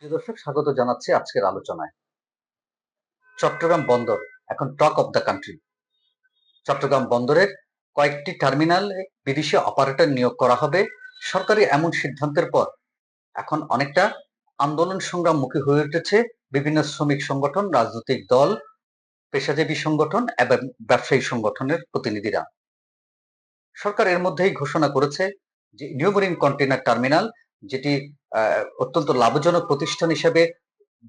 প্রিয় দর্শক, স্বাগত জানাচ্ছি আজকের আলোচনায়। চট্টগ্রাম বন্দর এখন talk of the country. Chattogram বন্দরের কয়েকটি টার্মিনালে বিদেশি অপারেটর নিয়োগ করা হবে। সরকারি এমন সিদ্ধান্তের পর এখন অনেকটা আন্দোলন সংগ্রামমুখী হয়ে উঠেছে বিভিন্ন শ্রমিক সংগঠন, রাজনৈতিক দল, পেশাজীবী সংগঠন এবং ব্যবসায়ী সংগঠনের প্রতিনিধিরা। সরকার এর মধ্যেই ঘোষণা করেছে যে নিউ মেরিন কন্টেইনার টার্মিনাল, যেটি অত্যন্ত লাভজনক প্রতিষ্ঠান হিসেবে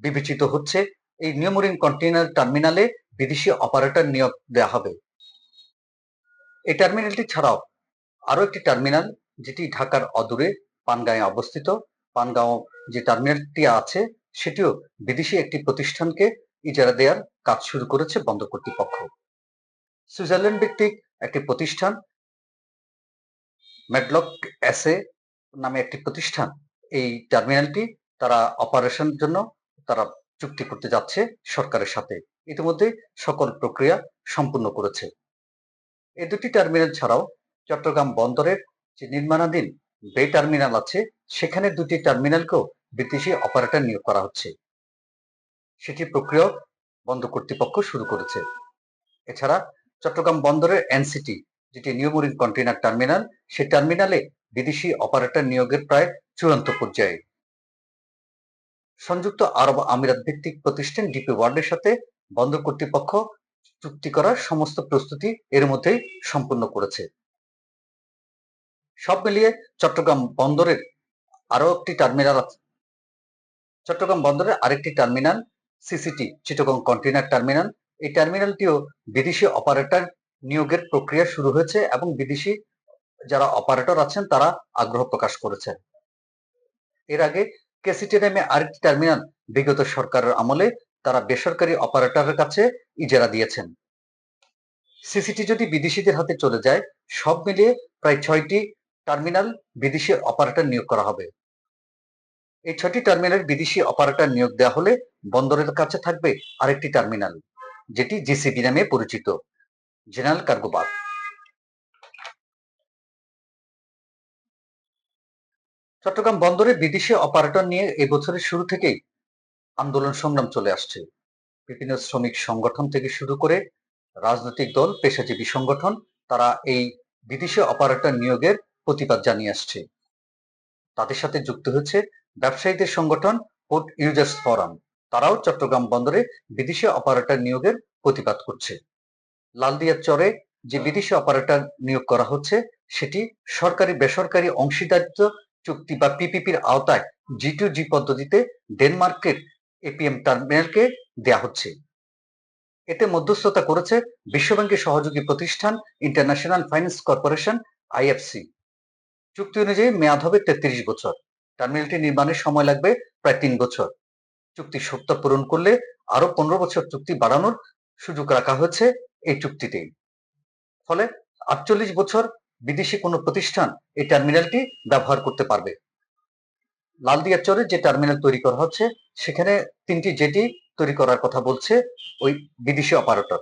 বিবেচিত হচ্ছে, এই নিউ মেরিন কন্টেইনার টার্মিনালে বিদেশি অপারেটর নিয়োগ দেওয়া হবে। এই টার্মিনালটি ছাড়াও আরো একটি টার্মিনাল, যেটি ঢাকার অদূরে পানগাঁয়ে অবস্থিত, পানগাঁও যে টার্মিনালটি আছে সেটিও বিদেশি একটি প্রতিষ্ঠানকে ইজারা দেওয়ার কাজ শুরু করেছে বন্দর কর্তৃপক্ষ। সুইজারল্যান্ড ভিত্তিক একটি প্রতিষ্ঠান ম্যাডলক এসএ নামে একটি প্রতিষ্ঠান এই টার্মিনালটি তারা অপারেশনের জন্য তারা চুক্তি করতে যাচ্ছে সরকারের সাথে। ইতিমধ্যে সকল প্রক্রিয়া সম্পূর্ণ করেছে। এই দুটি টার্মিনাল ছাড়াও চট্টগ্রাম বন্দরের যে নির্মাণাধীন বে টার্মিনাল আছে, সেখানে দুটি টার্মিনালকেও বিদেশি অপারেটর নিয়োগ করা হচ্ছে। সেটি প্রক্রিয়া বন্দর কর্তৃপক্ষ শুরু করেছে। এছাড়া চট্টগ্রাম বন্দরের এনসিটি, যেটি নিউ মেরিন কন্টেইনার টার্মিনাল, সেই টার্মিনালে বিদেশি অপারেটর নিয়োগের প্রায় চূড়ান্ত পর্যায়ে। সংযুক্ত আরব আমিরাত ভিত্তিক প্রতিষ্ঠান ডিপি ওয়ার্ল্ডের সাথে বন্দর কর্তৃপক্ষ চুক্তি করার সমস্ত প্রস্তুতি এর মধ্যেই সম্পূর্ণ করেছে। সব মিলিয়ে চট্টগ্রাম বন্দরের আরো একটি টার্মিনাল আছে। চট্টগ্রাম বন্দরের আরেকটি টার্মিনাল সিসিটি, চিটাগং কন্টেইনার টার্মিনাল, এই টার্মিনালটিও বিদেশি অপারেটর নিয়োগের প্রক্রিয়া শুরু হয়েছে এবং বিদেশি যারা অপারেটর আছেন তারা আগ্রহ প্রকাশ করেছেন। এর আগে কেসিটি নামে আরেকটি টার্মিনাল বিগত সরকারের আমলে তারা বেসরকারি অপারেটরের কাছে ইজারা দিয়েছেন। সিসিটি যদি বিদেশিদের হাতে চলে যায়, সব মিলিয়ে প্রায় 6টি টার্মিনাল বিদেশি অপারেটর নিয়োগ করা হবে। এই 6টি টার্মিনালের বিদেশি অপারেটর নিয়োগ দেওয়া হলে বন্দরের কাছে থাকবে আরেকটি টার্মিনাল, যেটি জিসিবি নামে পরিচিত, জেনারেল কার্গো বার্থ। চট্টগ্রাম বন্দরে বিদেশি অপারেটর নিয়ে এই বছরের শুরু থেকেই আন্দোলন সংগ্রাম চলে আসছে। বিভিন্ন শ্রমিক সংগঠন থেকে শুরু করে রাজনৈতিক দল, পেশাজীবী সংগঠন, তারা এই বিদেশি অপারেটর নিয়োগের প্রতিবাদ জানিয়ে আসছে। তাদের সাথে যুক্ত হচ্ছে ব্যবসায়ীদের সংগঠন পোর্ট ইউজার্স ফোরাম, তারাও চট্টগ্রাম বন্দরে বিদেশি অপারেটর নিয়োগের প্রতিবাদ করছে। লালদিয়া চরে যে বিদেশি অপারেটর নিয়োগ করা হচ্ছে, সেটি সরকারি বেসরকারি অংশীদারিত্ব চুক্তি বা পিপিপির আওতায় G2G পদ্ধতিতে ডেনমার্কের এপিএম টার্মিনালকে দেয়া হচ্ছে। এতে মধ্যস্থতা করেছে বিশ্বব্যাংকের সহযোগী প্রতিষ্ঠান ইন্টারন্যাশনাল ফাইন্যান্স কর্পোরেশন, আইএফসি। চুক্তি অনুযায়ী মেয়াদ হবে 33 বছর। টার্মিনালটি নির্মাণের সময় লাগবে প্রায় 3 বছর। চুক্তি শর্ত পূরণ করলে আরো 15 বছর চুক্তি বাড়ানোর সুযোগ রাখা হয়েছে এই চুক্তিতেই। ফলে 48 বছর বিদেশি কোনো প্রতিষ্ঠান এই টার্মিনালটি ব্যবহার করতে পারবে। লালদিয়া চরে যে টার্মিনাল তৈরি করা হচ্ছে, সেখানে 3টি জেটি তৈরি করার কথা বলছে ওই বিদেশি অপারেটর।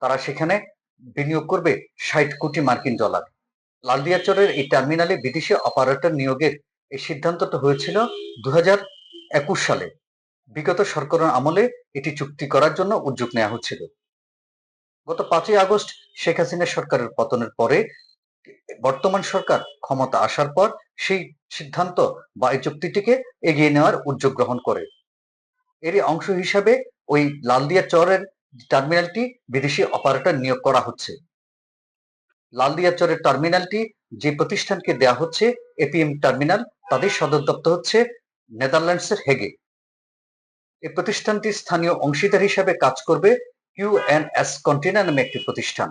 তারা সেখানে বিনিয়োগ করবে 60 কোটি মার্কিন ডলার। লালদিয়া চরের এই টার্মিনালে বিদেশি অপারেটর নিয়োগের এই সিদ্ধান্তটা হয়েছিল 2021 সালে। বিগত সরকারের আমলে এটি চুক্তি করার জন্য উদ্যোগ নেওয়া হচ্ছিল। গত 5ই আগস্ট শেখ হাসিনা সরকারের পতনের পরে বর্তমান সরকার ক্ষমতা আসার পর সেই সিদ্ধান্ত বা এই চুক্তিটিকে এগিয়ে নেওয়ার উদ্যোগ গ্রহণ করে। এরই অংশ হিসাবে ওই লালদিয়া চরের টার্মিনালটি বিদেশি অপারেটর নিয়োগ করা হচ্ছে। লালদিয়া চরের টার্মিনালটি যে প্রতিষ্ঠানকে দেয়া হচ্ছে, এপিএম টার্মিনাল, তাদের সদর দপ্তর হচ্ছে নেদারল্যান্ডসের হেগে। এই প্রতিষ্ঠানটি স্থানীয় অংশীদার হিসাবে কাজ করবে কিউএনএস কন্টেইনার নামে একটি প্রতিষ্ঠান।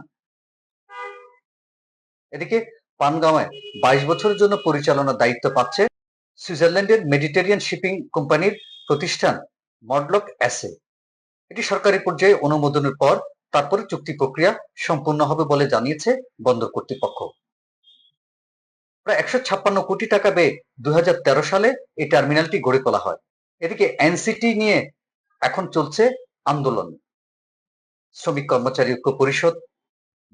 এদিকে পানগাঁওয়ে 22 বছরের জন্য পরিচালনার দায়িত্ব পাচ্ছে সুইজারল্যান্ডের মেডিটেরিয়ান শিপিং কোম্পানির প্রতিষ্ঠান মডলক এসএ। এটি সরকারি পর্যায়ে অনুমোদনের পর তারপরে চুক্তি প্রক্রিয়া সম্পূর্ণ হবে বলে জানিয়েছে বন্দর কর্তৃপক্ষ। প্রায় 156 কোটি টাকা ব্যয়ে 2013 সালে এই টার্মিনালটি গড়ে তোলা হয়। এদিকে এনসিটি নিয়ে এখন চলছে আন্দোলন। শ্রমিক কর্মচারী ঐক্য পরিষদ,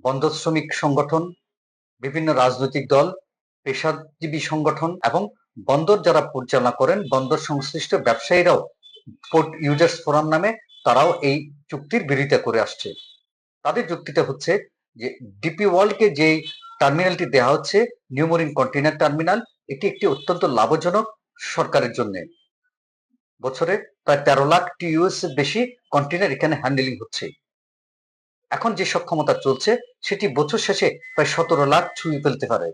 বন্দর শ্রমিক সংগঠন, বিভিন্ন রাজনৈতিক দল, পেশাজীবী সংগঠন এবং বন্দর যারা পরিচালনা করেন, বন্দর সংশ্লিষ্ট ব্যবসায়ীরাও পোর্ট ইউজার্স ফোরাম নামে তারাও এই চুক্তির বিরোধিতা করে আসছে। তাদের যুক্তিটা হচ্ছে যে ডিপি ওয়ার্ল্ডকে যে টার্মিনালটি দেওয়া হচ্ছে, নিউ মেরিন কন্টেইনার টার্মিনাল, এটি একটি অত্যন্ত লাভজনক সরকারের জন্য। বছরে প্রায় 13 লাখ টিইউএস এর বেশি কন্টেইনার এখানে হ্যান্ডেলিং হচ্ছে। এখন যে সক্ষমতা চলছে সেটি বছর শেষে প্রায় 17 লাখ ছুঁয়ে ফেলতে পারে।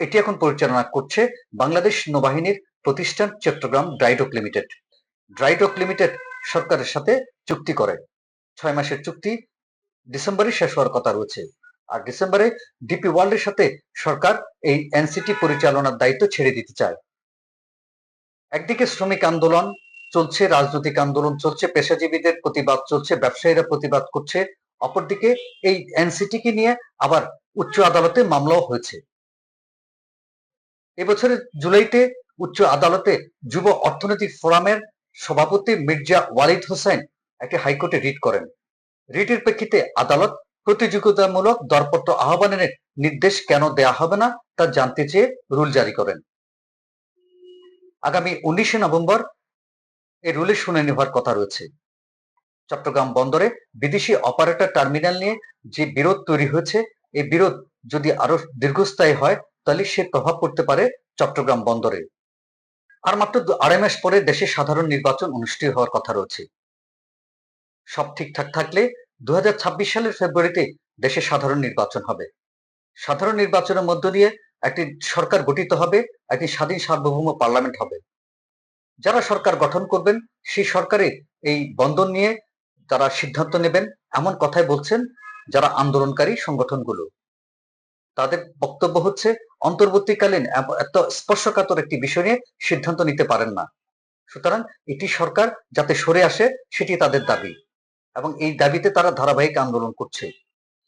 এটি এখন পরিচালনা করছে বাংলাদেশ নৌবাহিনীর প্রতিষ্ঠান Chattogram dry dock limited. Dry dock limited সরকারের সাথে চুক্তি করে, 6 মাসের চুক্তি, ডিসেম্বরে শেষ হওয়ার কথা রয়েছে। আর ডিসেম্বরে ডিপি ওয়ার্ল্ডের সাথে সরকার এই এনসিটি পরিচালনার দায়িত্ব ছেড়ে দিতে চায়। একদিকে শ্রমিক আন্দোলন চলছে, রাজনৈতিক আন্দোলন চলছে, পেশাজীবীদের প্রতিবাদ চলছে, ব্যবসায়ীরা প্রতিবাদ করছে। অপরদিকে এই এনসিটিকে নিয়ে আবার উচ্চ আদালতে মামলাও হয়েছে। এবছরের জুলাইতে উচ্চ আদালতে যুব অর্থনৈতিক ফোরামের সভাপতি মির্জা ওয়ালিদ হোসেন একটি হাইকোর্টে রিট করেন। রিটের প্রেক্ষিতে আদালত প্রতিযোগিতামূলক দরপত্র আহ্বানের নির্দেশ কেন দেয়া হবে না তা জানতে চেয়ে রুল জারি করেন। আগামী 19 নভেম্বর এই রুলের শুনানি হওয়ার কথা রয়েছে। চট্টগ্রাম বন্দরে বিদেশি অপারেটর টার্মিনাল নিয়ে যে বিরোধ তৈরি হয়েছে, এই বিরোধ যদি আরো দীর্ঘস্থায়ী হয় তাহলে সে প্রভাব পড়তে পারে চট্টগ্রাম বন্দরে। আর মাত্র 2.5 মাস পরে দেশে সাধারণ নির্বাচন অনুষ্ঠিত হওয়ার কথা রয়েছে। সব ঠিকঠাক থাকলে 2026 সালের ফেব্রুয়ারিতে দেশে সাধারণ নির্বাচন হবে। সাধারণ নির্বাচনের মধ্য দিয়ে একটি সরকার গঠিত হবে, একটি স্বাধীন সার্বভৌম পার্লামেন্ট হবে। যারা সরকার গঠন করবেন সেই সরকারে এই বন্দর নিয়ে তারা সিদ্ধান্ত নেবেন, এমন কথাই বলছেন যারা আন্দোলনকারী সংগঠনগুলো। তাদের বক্তব্য হচ্ছে অন্তর্বর্তীকালীন এত স্পর্শকাতর একটি বিষয় নিয়ে সিদ্ধান্ত নিতে পারেন না। সুতরাং এটি সরকার যাতে সরে আসে সেটি তাদের দাবি, এবং এই দাবিতে তারা ধারাবাহিক আন্দোলন করছে।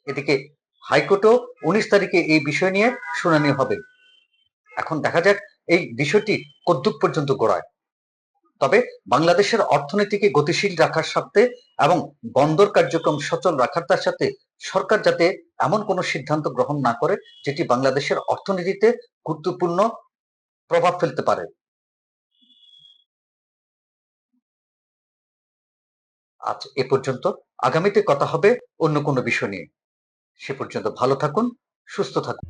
এদিকে হাইকোর্টও 19 তারিখে এই বিষয় নিয়ে শুনানি হবে। এখন দেখা যাক এই বিষয়টি কতদূর পর্যন্ত গড়ায়। তবে বাংলাদেশের অর্থনীতিকে গতিশীল রাখার স্বার্থে এবং বন্দর কার্যক্রম সচল রাখার তার সাথে সরকার যাতে এমন কোনো সিদ্ধান্ত গ্রহণ না করে যেটি বাংলাদেশের অর্থনীতিতে গুরুত্বপূর্ণ প্রভাব ফেলতে পারে। আজ এ পর্যন্ত, আগামীতে কথা হবে অন্য কোনো বিষয় নিয়ে। সে পর্যন্ত ভালো থাকুন, সুস্থ থাকুন।